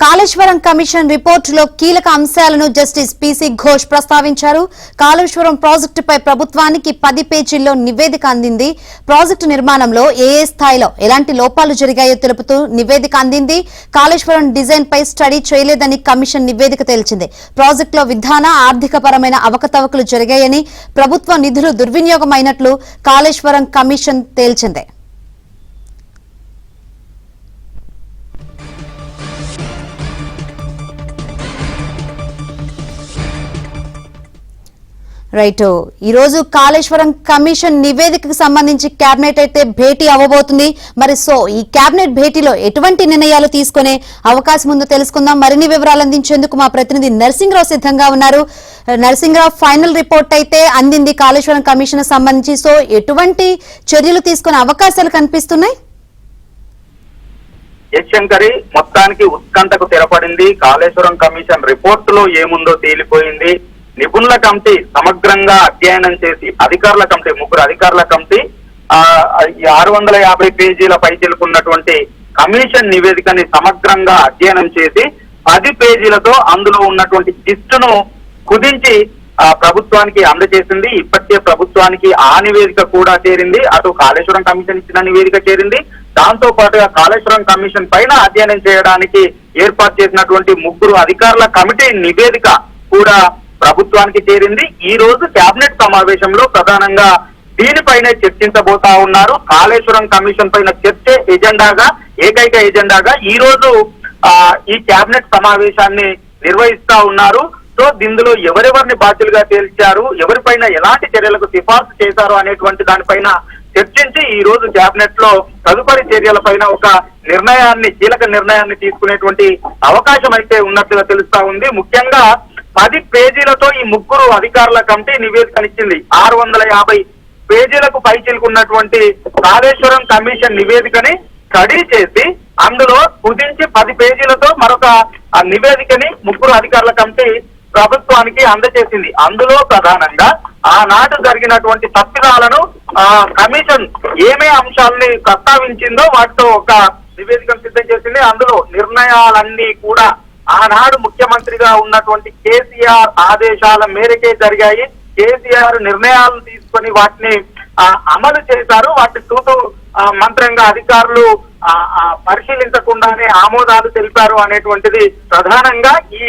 Kaleshwaram commission రిపోర్టులో కీలక అంశాలను justice PC Ghosh ప్రస్తావించారు. కాళేశ్వరం ప్రాజెక్టుపై ప్రభుత్వానికి 10 పేజీల్లో నివేదిక అందింది. ప్రాజెక్టు నిర్మాణంలో ఏ స్థాయిలో ఎలాంటి లోపాలు జరిగాయో తెలుపుతూ నివేదిక అందింది. కాళేశ్వరం డిజైన్ పై స్టడీ చేయలేదని కమిషన్ నివేదిక తేల్చింది. ప్రాజెక్టులో విధాన ఆర్థికపరమైన అవకతవకలు జరిగాయని, ప్రభుత్వ నిధులు దుర్వినియోగమైనట్లు కాళేశ్వరం కమిషన్ తేల్చింది. రైట్, ఈ రోజు కాళేశ్వరం కమిషన్ నివేదికకు సంబంధించి కేబినెట్ అయితే భేటీ అవ్వబోతుంది. మరి ఈ కేబినెట్ భేటీలో ఎటువంటి నిర్ణయాలు తీసుకునే అవకాశం ఉందో తెలుసుకుందాం. మరిన్ని వివరాలు అందించేందుకు మా ప్రతినిధి నరసింహరావు సిద్ధంగా ఉన్నారు. నరసింహరావు, ఫైనల్ రిపోర్ట్ అయితే అందింది కాళేశ్వరం కమిషన్ సంబంధించి. ఎటువంటి చర్యలు తీసుకునే అవకాశాలు కనిపిస్తున్నాయి? శంకరి, మొత్తానికి ఉత్కంఠకు తెరపడింది. కాళేశ్వరం కమిషన్ రిపోర్టులో ఏముందో తేలిపోయింది. నిపుణుల కమిటీ సమగ్రంగా అధ్యయనం చేసి ముగ్గురు అధికారుల కమిటీ 650 పేజీల పై తెలుకున్నటువంటి కమిషన్ నివేదికని సమగ్రంగా అధ్యయనం చేసి 10 పేజీలతో అందులో ఉన్నటువంటి జిస్టును కుదించి ప్రభుత్వానికి అందజేసింది. ఇప్పటికే ప్రభుత్వానికి ఆ నివేదిక కూడా చేరింది. అటు కాళేశ్వరం కమిషన్ ఇచ్చిన నివేదిక చేరింది. దాంతో పాటుగా కాళేశ్వరం కమిషన్ పైన అధ్యయనం చేయడానికి ఏర్పాటు చేసినటువంటి 3 అధికారుల కమిటీ నివేదిక కూడా ప్రభుత్వానికి చేరింది. ఈ రోజు కేబినెట్ సమావేశంలో ప్రధానంగా దీనిపైనే చర్చించబోతా ఉన్నారు. కాళేశ్వరం కమిషన్ పైన చర్చే ఏకైక ఎజెండాగా ఈ రోజు ఈ కేబినెట్ సమావేశాన్ని నిర్వహిస్తా ఉన్నారు. ఇందులో ఎవరెవరిని బాధ్యులుగా తేల్చారు, ఎవరిపైన ఎలాంటి చర్యలకు సిఫార్సు చేశారు అనేటువంటి దానిపైన చర్చించి ఈ రోజు కేబినెట్ లో తదుపరి చర్యలపైన ఒక కీలక నిర్ణయాన్ని తీసుకునేటువంటి అవకాశం అయితే ఉన్నట్టుగా తెలుస్తా ఉంది. ముఖ్యంగా 10 పేజీలతో ఈ 3 అధికారుల కమిటీ నివేదికనిచ్చింది. 650 పేజీలకు పైచిలుకున్నటువంటి కాళేశ్వరం కమిషన్ నివేదికని స్టడీ చేసి అందులో కుదించి 10 పేజీలతో మరొక నివేదికని 3 అధికారుల కమిటీ ప్రభుత్వానికి అందజేసింది. అందులో ప్రధానంగా ఆనాడు జరిగినటువంటి తప్పిదాలను కమిషన్ ఏమే అంశాలని ప్రస్తావించిందో వాటితో ఒక నివేదికను సిద్ధం చేసింది. అందులో నిర్ణయాలన్నీ కూడా ఆనాడు ముఖ్యమంత్రిగా ఉన్నటువంటి కేసీఆర్ ఆదేశాల మేరకే జరిగాయి. కేసీఆర్ నిర్ణయాలు తీసుకొని వాటిని అమలు చేశారు. వాటి తూతు మంత్రంగా అధికారులు పరిశీలించకుండానే ఆమోదాలు తెలిపారు అనేటువంటిది ప్రధానంగా ఈ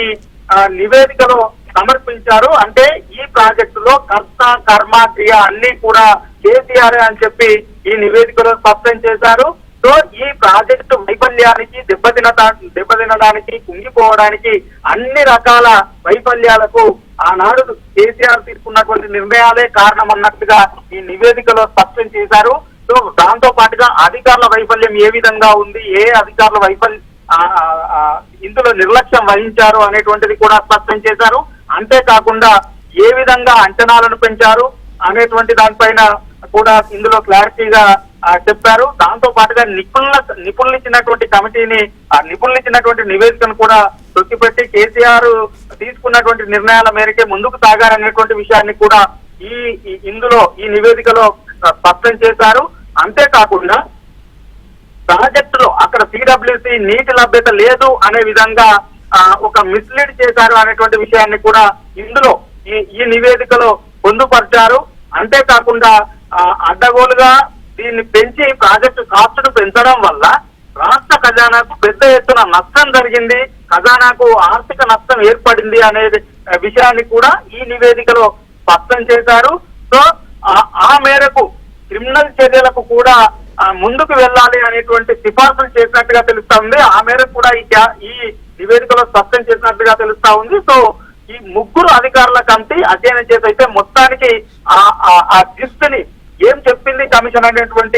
నివేదికలో సమర్పించారు. అంటే ఈ ప్రాజెక్టులో కర్త కర్మ క్రియ అన్ని కూడా కేసీఆర్ అని చెప్పి ఈ నివేదికలో స్పష్టం చేశారు. ఈ ప్రాజెక్టు వైఫల్యానికి దెబ్బతినడానికి కుంగిపోవడానికి అన్ని రకాల వైఫల్యాలకు ఆనాడు కేసీఆర్ తీసుకున్నటువంటి నిర్ణయాలే కారణం అన్నట్టుగా ఈ నివేదికలో స్పష్టం చేశారు. దాంతో పాటుగా అధికారుల వైఫల్యం ఏ విధంగా ఉంది, ఏ అధికారుల ఇందులో నిర్లక్ష్యం వహించారు అనేటువంటిది కూడా స్పష్టం చేశారు. అంతేకాకుండా ఏ విధంగా అంచనాలను పెంచారు అనేటువంటి దానిపైన కూడా ఇందులో క్లారిటీగా చెప్పారు. దాంతో పాటుగా నిపుణులు ఇచ్చినటువంటి కమిటీని నిపుణులు ఇచ్చినటువంటి నివేదికను కూడా తొక్కిపెట్టి కేసీఆర్ తీసుకున్నటువంటి నిర్ణయాల మేరకే ముందుకు సాగారనేటువంటి విషయాన్ని కూడా ఈ నివేదికలో స్పష్టం చేశారు. అంతేకాకుండా ప్రాజెక్టులో అక్కడ సిడబ్ల్యూసి నీటి లభ్యత లేదు అనే విధంగా ఒక మిస్లీడ్ చేశారు అనేటువంటి విషయాన్ని కూడా ఇందులో ఈ నివేదికలో పొందుపరిచారు. అంతేకాకుండా అడ్డగోలుగా దీన్ని పెంచి ప్రాజెక్టు కాస్ట్ను పెంచడం వల్ల రాష్ట్ర ఖజానాకు పెద్ద ఎత్తున నష్టం జరిగింది, ఖజానాకు ఆర్థిక నష్టం ఏర్పడింది అనే విషయాన్ని కూడా ఈ నివేదికలో స్పష్టం చేశారు. ఆ మేరకు క్రిమినల్ చర్యలకు కూడా ముందుకు వెళ్ళాలి అనేటువంటి సిఫార్సులు చేసినట్టుగా తెలుస్తా ఉంది. ఆ మేరకు కూడా ఈ నివేదికలో స్పష్టం చేసినట్టుగా తెలుస్తా ఉంది. ఈ 3 అధికారుల కమిటీ అధ్యయనం చేసి అయితే మొత్తానికి ఆ జిస్ట్ ని ఏం చెప్పింది కమిషన్ అనేటువంటి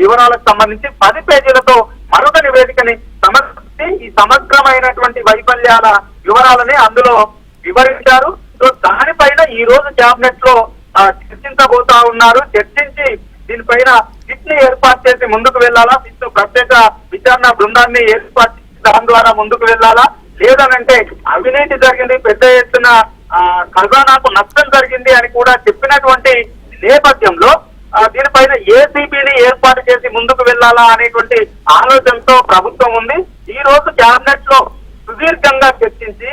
వివరాలకు సంబంధించి 10 పేజీలతో మరొక నివేదికని సమర్పించి ఈ సమగ్రమైనటువంటి వైఫల్యాల వివరాలని అందులో వివరించారు. దానిపైన ఈ రోజు కేబినెట్ లో చర్చించబోతా ఉన్నారు. చర్చించి దీనిపైన సిట్ ని ఏర్పాటు చేసి ముందుకు వెళ్లాలా, సిట్ ప్రత్యేక విచారణ బృందాన్ని ఏర్పాటు చేసి దాని ద్వారా ముందుకు వెళ్లాలా, లేదనంటే అవినీతి జరిగింది, పెద్ద ఎత్తున ఖజానాకు నష్టం జరిగింది అని కూడా చెప్పినటువంటి నేపథ్యంలో దీనిపైన ఏసీబీని ఏర్పాటు చేసి ముందుకు వెళ్లాలా అనేటువంటి ఆలోచనతో ప్రభుత్వం ఉంది. ఈ రోజు కేబినెట్ లో సంబంధించి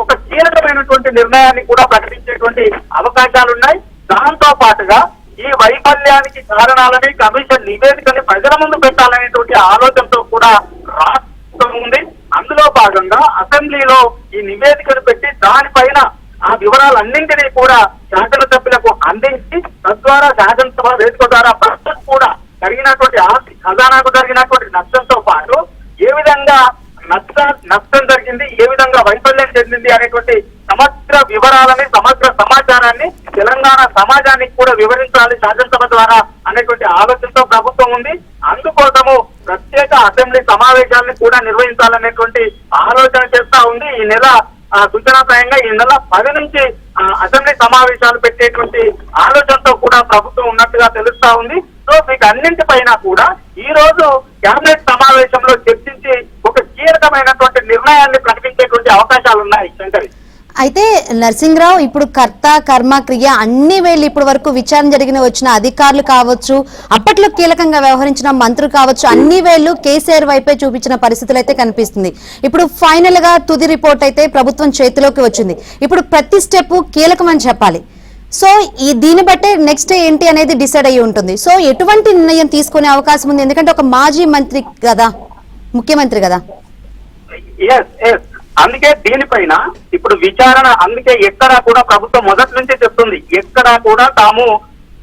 ఒక కీలకమైనటువంటి నిర్ణయాన్ని కూడా ప్రకటించేటువంటి అవకాశాలున్నాయి. దాంతో పాటుగా ఈ వైఫల్యానికి కారణాలని కమిషన్ నివేదికని ప్రజల ముందు పెట్టాలనేటువంటి ఆలోచనతో కూడా రాష్ట్రం ఉంది. అందులో భాగంగా అసెంబ్లీలో ఈ నివేదికను పెట్టి దానిపైన ఆ వివరాలన్నింటినీ కూడా శాసనసభ్యులకు అందించి తద్వారా శాసనసభ వేదిక ద్వారా ప్రజలకు కూడా జరిగినటువంటి ఆస్తి ఖజానాకు జరిగినటువంటి నష్టంతో పాటు ఏ విధంగా నష్టం జరిగింది, ఏ విధంగా వైఫల్యం చెందింది అనేటువంటి సమగ్ర వివరాలని, సమగ్ర సమాచారాన్ని తెలంగాణ సమాజానికి కూడా వివరించాలి శాసనసభ ద్వారా అనేటువంటి ఆలోచనతో ప్రభుత్వం ఉంది. అందుకోసము ప్రత్యేక అసెంబ్లీ సమావేశాలను కూడా నిర్వహించాలనేటువంటి ఆలోచన చేస్తా ఉంది. ఈ నెల సూచనాప్రాయంగా ఈ నెల 10 నుంచి అసెంబ్లీ సమావేశాలు పెట్టేటువంటి ఆలోచనతో కూడా ప్రభుత్వం ఉన్నట్టుగా తెలుస్తా ఉంది. సో వీటన్నింటిపైన కూడా ఈ రోజు కేబినెట్ సమావేశంలో చర్చించి ఒక కీలకమైనటువంటి నిర్ణయాన్ని ప్రకటించేటువంటి అవకాశాలు ఉన్నాయి. శంకరి, అయితే నరసింహరావు, ఇప్పుడు కర్త కర్మ క్రియ అన్ని వేళ్ళు ఇప్పటి వరకు విచారణ జరిగిన వచ్చిన అధికారులు కావచ్చు, అప్పట్లో కీలకంగా వ్యవహరించిన మంత్రులు కావచ్చు, అన్ని వేళ్ళు కేసీఆర్ వైపే చూపించిన పరిస్థితులు అయితే కనిపిస్తుంది. ఇప్పుడు ఫైనల్ గా తుది రిపోర్ట్ అయితే ప్రభుత్వం చేతిలోకి వచ్చింది. ఇప్పుడు ప్రతి స్టెప్ కీలకమని చెప్పాలి. సో దీన్ని బట్టే నెక్స్ట్ ఏంటి అనేది డిసైడ్ అయ్యి ఉంటుంది. సో ఎటువంటి నిర్ణయం తీసుకునే అవకాశం ఉంది? ఎందుకంటే ఒక మాజీ మంత్రి కదా, ముఖ్యమంత్రి కదా. అందుకే దీనిపైన ఇప్పుడు విచారణ, అందుకే ఎక్కడా కూడా ప్రభుత్వం మొదటి నుంచి చెప్తుంది, ఎక్కడా కూడా తాము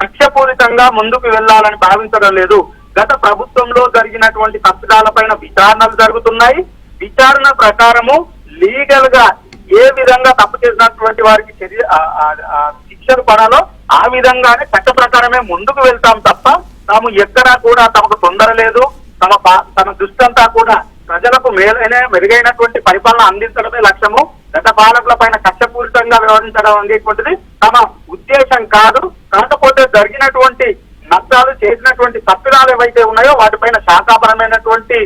కక్షపూరితంగా ముందుకు వెళ్లాలని భావించడం లేదు. గత ప్రభుత్వంలో జరిగినటువంటి తప్పిదాలపైన విచారణలు జరుగుతున్నాయి. విచారణ ప్రకారము లీగల్ గా ఏ విధంగా తప్పు చేసినటువంటి వారికి శిక్షలు పడాలో ఆ విధంగానే చట్ట ప్రకారమే ముందుకు వెళ్తాం తప్ప తాము ఎక్కడా కూడా తమకు తొందర లేదు. తమ దృష్టి అంతా కూడా ప్రజలకు మెరుగైనటువంటి పరిపాలన అందించడమే లక్ష్యము. గత పాలకుల పైన కక్షపూరితంగా వ్యవహరించడం అనేటువంటిది తమ ఉద్దేశం కాదు. కాకపోతే జరిగినటువంటి నష్టాలు, చేసినటువంటి తప్పిదాలు ఏవైతే ఉన్నాయో వాటిపైన శాఖాపరమైనటువంటి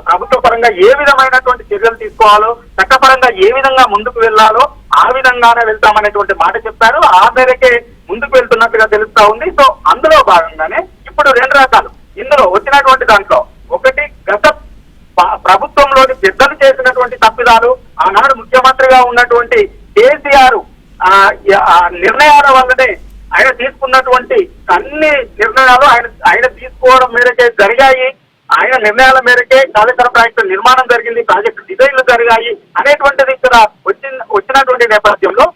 ప్రభుత్వ పరంగా ఏ విధమైనటువంటి చర్యలు తీసుకోవాలో, చట్టపరంగా ఏ విధంగా ముందుకు వెళ్లాలో ఆ విధంగానే వెళ్తామనేటువంటి మాట చెప్పారు. ఆ మేరకే ముందుకు వెళ్తున్నట్టుగా తెలుస్తా ఉంది. సో అందులో భాగంగానే ఇప్పుడు 2 రకాలు ఇందులో వచ్చినటువంటి దాంట్లో ఒకటి, గత ప్రభుత్వంలోని పెద్దలు చేసినటువంటి తప్పిదాలు, ఆనాడు ముఖ్యమంత్రిగా ఉన్నటువంటి కేసీఆర్ నిర్ణయాల వల్లనే ఆయన తీసుకున్నటువంటి అన్ని నిర్ణయాలు ఆయన తీసుకోవడం మేరకే జరిగాయి. ఆయన నిర్ణయాల మేరకే కాళేశ్వరం ప్రాజెక్టు నిర్మాణం జరిగింది, ప్రాజెక్టు డిజైన్లు జరిగాయి అనేటువంటిది ఇక్కడ వచ్చినటువంటి నేపథ్యంలో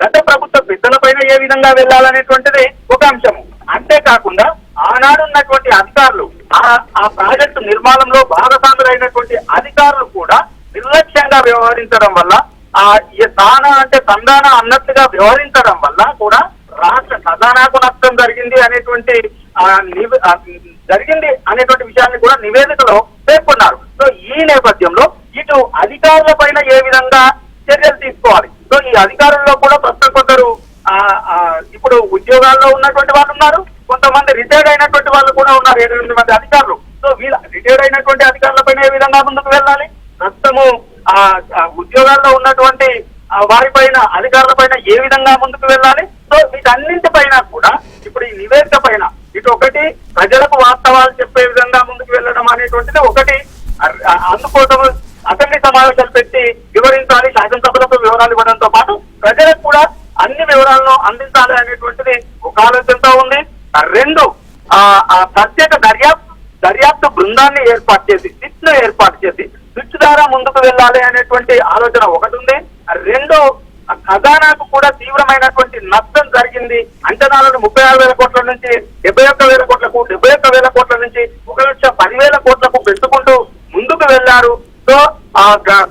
గత ప్రభుత్వ పెద్దలపైన ఏ విధంగా వెళ్లాలనేటువంటిది ఒక అంశము. అంతేకాకుండా ఆనాడు ఉన్నటువంటి అధికారులు, ఆ ప్రాజెక్టు నిర్మాణంలో భాగస్వాములైనటువంటి అధికారులు కూడా నిర్లక్ష్యంగా వ్యవహరించడం వల్ల, తానా అంటే తందానా అన్నట్టుగా వ్యవహరించడం వల్ల కూడా రాష్ట్ర ఖజానాకు నష్టం జరిగింది అనేటువంటి విషయాన్ని కూడా నివేదికలో పేర్కొన్నారు. సో ఈ నేపథ్యంలో ఇటు అధికారుల పైన ఏ విధంగా చర్యలు తీసుకోవాలి. సో ఈ అధికారుల్లో కూడా ప్రస్తుతం కొందరు ఇప్పుడు ఉద్యోగాల్లో ఉన్నటువంటి వాళ్ళు ఉన్నారు, కొంతమంది రిటైర్డ్ అయినటువంటి వాళ్ళు కూడా ఉన్నారు, 7-8 మంది అధికారులు. సో వీళ్ళ రిటైర్డ్ అయినటువంటి అధికారుల పైన ఏ విధంగా ముందుకు వెళ్ళాలి, ప్రస్తుతము ఉద్యోగాల్లో ఉన్నటువంటి వారిపైన, అధికారుల పైన ఏ విధంగా ముందుకు వెళ్ళాలి. సో వీటన్నింటిపైన కూడా ఇప్పుడు ఈ నివేదిక పైన ఇటు ఒకటి ప్రజలకు వాస్తవాలు చెప్పే విధంగా ముందుకు వెళ్ళడం అనేటువంటిది ఒకటి, అందుకోసం అసెంబ్లీ సమావేశాలు పెట్టి వివరించాలి, శాసనసభలకు వివరాలు ఇవ్వడంతో పాటు ప్రజలకు కూడా అన్ని వివరాలను అందించాలి అనేటువంటిది ఒక ఆలోచనతో ఉంది. 2, ప్రత్యేక దర్యాప్తు బృందాన్ని ఏర్పాటు చేసి, సిట్ను ఏర్పాటు చేసి సిట్ ద్వారా ముందుకు వెళ్ళాలి అనేటువంటి ఆలోచన ఒకటి ఉంది. 2, ఖజానాకు కూడా తీవ్రమైనటువంటి నష్టం జరిగింది. అంచనాలను 36,000 కోట్ల నుంచి 71,000 కోట్లకు, 71,000 కోట్ల నుంచి 1,10,000 కోట్లకు పెంచుకుంటూ ముందుకు వెళ్లారు. సో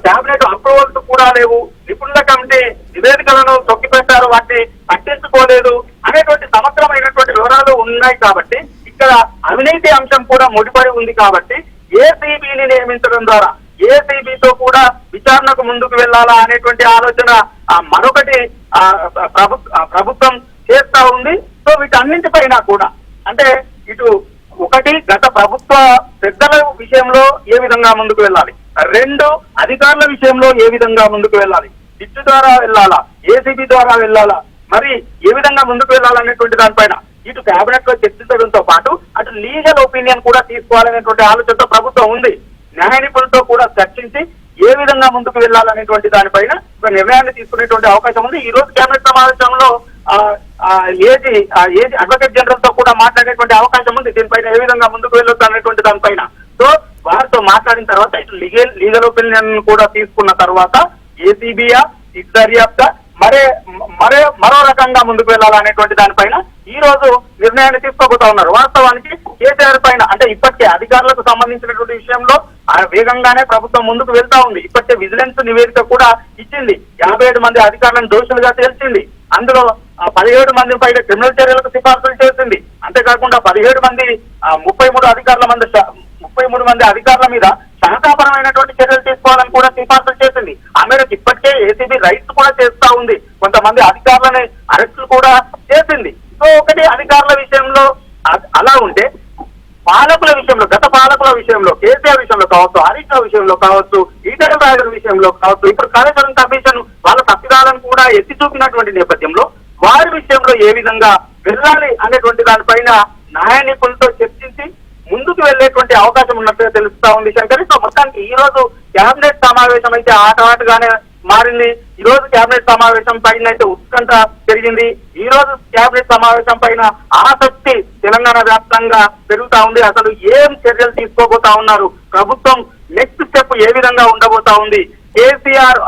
కేబినెట్ అప్రూవల్స్ కూడా లేవు, నిపుణుల కమిటీ నివేదికలను తొక్కిపెట్టారు, వాటిని పట్టించుకోలేదు అనేటువంటి సమగ్రమైనటువంటి వివరాలు ఉన్నాయి. కాబట్టి ఇక్కడ అవినీతి అంశం కూడా ముడిపడి ఉంది. కాబట్టి ఏసీబీని నియమించడం ద్వారా ఏసీబీతో కూడా విచారణకు ముందుకు వెళ్లాలా అనేటువంటి ఆలోచన మరొకటి ప్రభుత్వం చేస్తా ఉంది. సో వీటన్నింటిపైన కూడా అంటే ఇటు ఒకటి గత ప్రభుత్వ పెద్దల విషయంలో ఏ విధంగా ముందుకు వెళ్ళాలి, 2 అధికారుల విషయంలో ఏ విధంగా ముందుకు వెళ్ళాలి, సిట్ ద్వారా వెళ్ళాలా, ఏసీబీ ద్వారా వెళ్ళాలా, మరి ఏ విధంగా ముందుకు వెళ్ళాలనేటువంటి దానిపైన ఇటు కేబినెట్ లో చర్చించడంతో పాటు అటు లీగల్ ఒపీనియన్ కూడా తీసుకోవాలనేటువంటి ఆలోచనతో ప్రభుత్వం ఉంది. న్యాయ నిపుణులతో కూడా చర్చించి ఏ విధంగా ముందుకు వెళ్ళాలనేటువంటి దానిపైన ఒక నిర్ణయాన్ని తీసుకునేటువంటి అవకాశం ఉంది. ఈ రోజు కేబినెట్ సమావేశంలో ఏజీ అడ్వకేట్ జనరల్ తో కూడా మాట్లాడేటువంటి అవకాశం ఉంది. దీనిపైన ఏ విధంగా ముందుకు వెళ్ళొచ్చు అనేటువంటి దానిపైన. సో వారితో మాట్లాడిన తర్వాత ఇటు లీగల్ ఒపీనియన్ కూడా తీసుకున్న తర్వాత ఏసీబీయా దర్యాప్త మరో రకంగా ముందుకు వెళ్ళాలనేటువంటి దానిపైన ఈ రోజు నిర్ణయాన్ని తీసుకోబోతా ఉన్నారు. వాస్తవానికి కేసీఆర్ పైన అంటే ఇప్పటికే అధికారులకు సంబంధించినటువంటి విషయంలో వేగంగానే ప్రభుత్వం ముందుకు వెళ్తా ఉంది. ఇప్పటికే విజిలెన్స్ నివేదిక కూడా ఇచ్చింది. 57 మంది అధికారులను దోషులుగా తేల్చింది. అందులో 17 మంది పైన క్రిమినల్ చర్యలకు సిఫార్సులు చేసింది. అంతేకాకుండా 17 మంది 33 మంది అధికారుల మీద శాఖాపరమైనటువంటి చర్యలు తీసుకోవాలని కూడా సిఫార్సులు చేసింది. ఆ మేరకు ఇప్పటికే ఏసీబీ రైట్స్ కూడా చేస్తా ఉంది. కొంతమంది అధికారులని అరెస్టులు కూడా చేసింది. సో ఒకటి అధికారుల విషయంలో అలా ఉంటే పాలకుల విషయంలో, గత పాలకుల విషయంలో, కేసీఆర్ విషయంలో కావచ్చు, హరీష్ రావు విషయంలో కావచ్చు, ఈటెల రాజు విషయంలో కావచ్చు, ఇప్పుడు కాళేశ్వరం కమిషన్ వాళ్ళ తప్పిదాలను కూడా ఎత్తి చూపినటువంటి నేపథ్యంలో వారి విషయంలో ఏ విధంగా వెళ్ళాలి అనేటువంటి దానిపైన న్యాయ నిపుణులతో చర్చించి ముందుకు వెళ్లేటువంటి అవకాశం ఉన్నట్టుగా తెలుస్తా ఉంది శంకర్. సో మొత్తానికి ఈ రోజు కేబినెట్ సమావేశం అయితే ఆటగానే మారింది. ఈ రోజు కేబినెట్ సమావేశం పైన అయితే ఉత్కంఠ పెరిగింది. ఈ రోజు కేబినెట్ సమావేశం పైన ఆసక్తి తెలంగాణ వ్యాప్తంగా పెరుగుతా ఉంది. అసలు ఏం చర్యలు తీసుకోబోతా ఉన్నారు, ప్రభుత్వం నెక్స్ట్ స్టెప్ ఏ విధంగా ఉండబోతా ఉంది, కేసీఆర్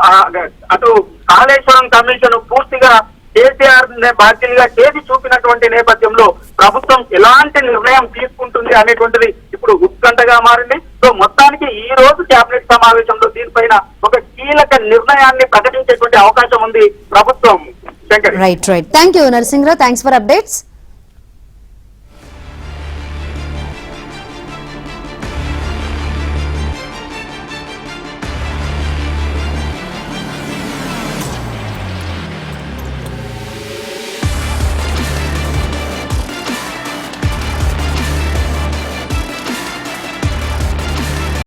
అటు కాళేశ్వరం కమిషన్ పూర్తిగా కేసీఆర్ బాధ్యులుగా చేసి చూపినటువంటి నేపథ్యంలో ప్రభుత్వం ఎలాంటి నిర్ణయం తీసుకుంటుంది అనేటువంటిది ఇప్పుడు ఉత్కంఠగా మారింది. సో మొత్తానికి ఈ రోజు కేబినెట్ సమావేశంలో దీనిపైన ఒక కీలక నిర్ణయాన్ని ప్రకటించేటువంటి అవకాశం ఉంది ప్రభుత్వం. Right. Thank you Narasimharao. Thanks for updates.